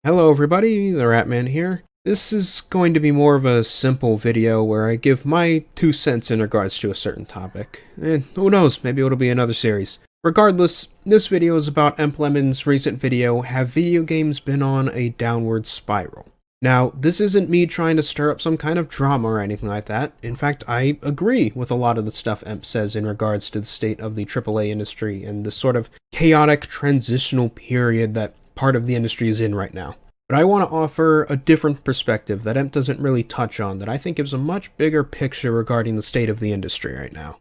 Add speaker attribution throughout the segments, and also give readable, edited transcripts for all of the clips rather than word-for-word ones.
Speaker 1: Hello everybody, TheRatMan here. This is going to be more of a simple video where I give my 2 cents in regards to a certain topic. And who knows, maybe it'll be another series. Regardless, this video is about EmpLemon's recent video, Have Video Games Been on a Downward Spiral? Now, this isn't me trying to stir up some kind of drama or anything like that. In fact, I agree with a lot of the stuff Emp says in regards to the state of the AAA industry and this sort of chaotic transitional period that part of the industry is in right now. But I want to offer a different perspective that Emp doesn't really touch on that I think gives a much bigger picture regarding the state of the industry right now.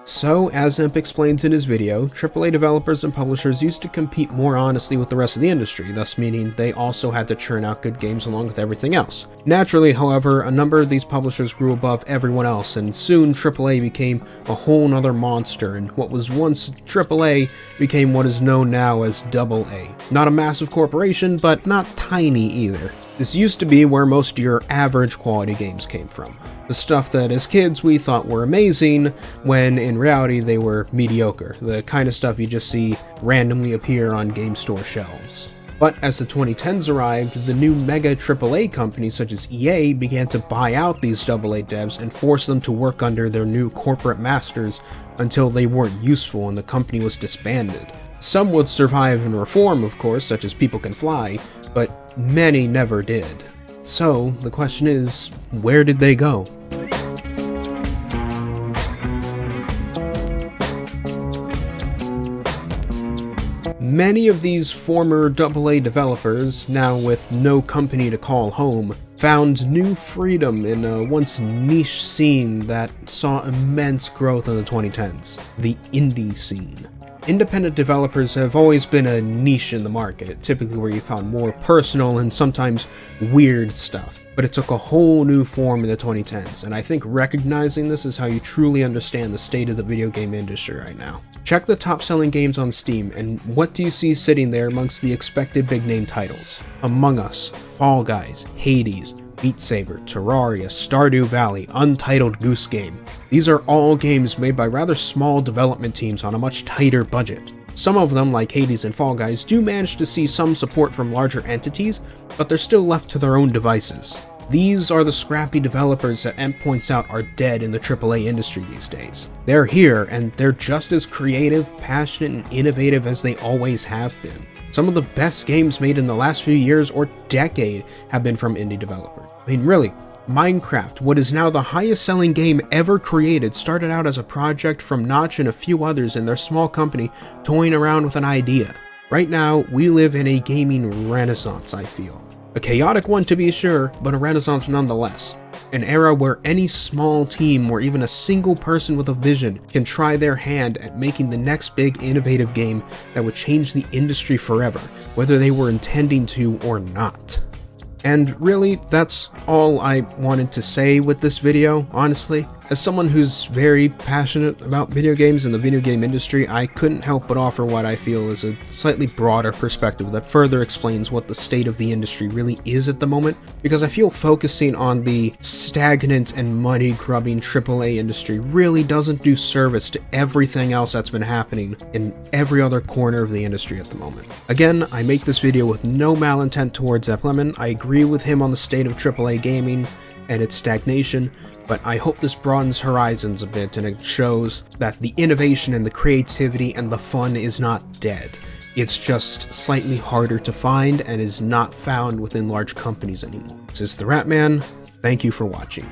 Speaker 1: So, as Emp explains in his video, AAA developers and publishers used to compete more honestly with the rest of the industry, thus meaning they also had to churn out good games along with everything else. Naturally, however, a number of these publishers grew above everyone else, and soon AAA became a whole nother monster, and what was once AAA became what is known now as AA. Not a massive corporation, but not tiny either. This used to be where most of your average quality games came from. The stuff that as kids we thought were amazing, when in reality they were mediocre. The kind of stuff you just see randomly appear on game store shelves. But as the 2010s arrived, the new mega AAA companies such as EA began to buy out these AA devs and force them to work under their new corporate masters until they weren't useful and the company was disbanded. Some would survive and reform, of course, such as People Can Fly, but many never did. So, the question is, where did they go? Many of these former AA developers, now with no company to call home, found new freedom in a once niche scene that saw immense growth in the 2010s, the indie scene. Independent developers have always been a niche in the market, typically where you found more personal and sometimes weird stuff. But it took a whole new form in the 2010s, and I think recognizing this is how you truly understand the state of the video game industry right now. Check the top-selling games on Steam, and what do you see sitting there amongst the expected big-name titles? Among Us, Fall Guys, Hades, Beat Saber, Terraria, Stardew Valley, Untitled Goose Game. These are all games made by rather small development teams on a much tighter budget. Some of them, like Hades and Fall Guys, do manage to see some support from larger entities, but they're still left to their own devices. These are the scrappy developers that Emp points out are dead in the AAA industry these days. They're here, and they're just as creative, passionate, and innovative as they always have been. Some of the best games made in the last few years or decade have been from indie developers. I mean, really, Minecraft, what is now the highest selling game ever created, started out as a project from Notch and a few others in their small company toying around with an idea. Right now, we live in a gaming renaissance, I feel. A chaotic one to be sure, but a renaissance nonetheless. An era where any small team or even a single person with a vision can try their hand at making the next big innovative game that would change the industry forever, whether they were intending to or not. And really, that's all I wanted to say with this video, honestly. As someone who's very passionate about video games and the video game industry, I couldn't help but offer what I feel is a slightly broader perspective that further explains what the state of the industry really is at the moment, because I feel focusing on the stagnant and money-grubbing AAA industry really doesn't do service to everything else that's been happening in every other corner of the industry at the moment. Again, I make this video with no malintent towards EmpLemon. I agree with him on the state of AAA gaming and its stagnation, but I hope this broadens horizons a bit and it shows that the innovation and the creativity and the fun is not dead. It's just slightly harder to find and is not found within large companies anymore. This is TheRatMan. Thank you for watching.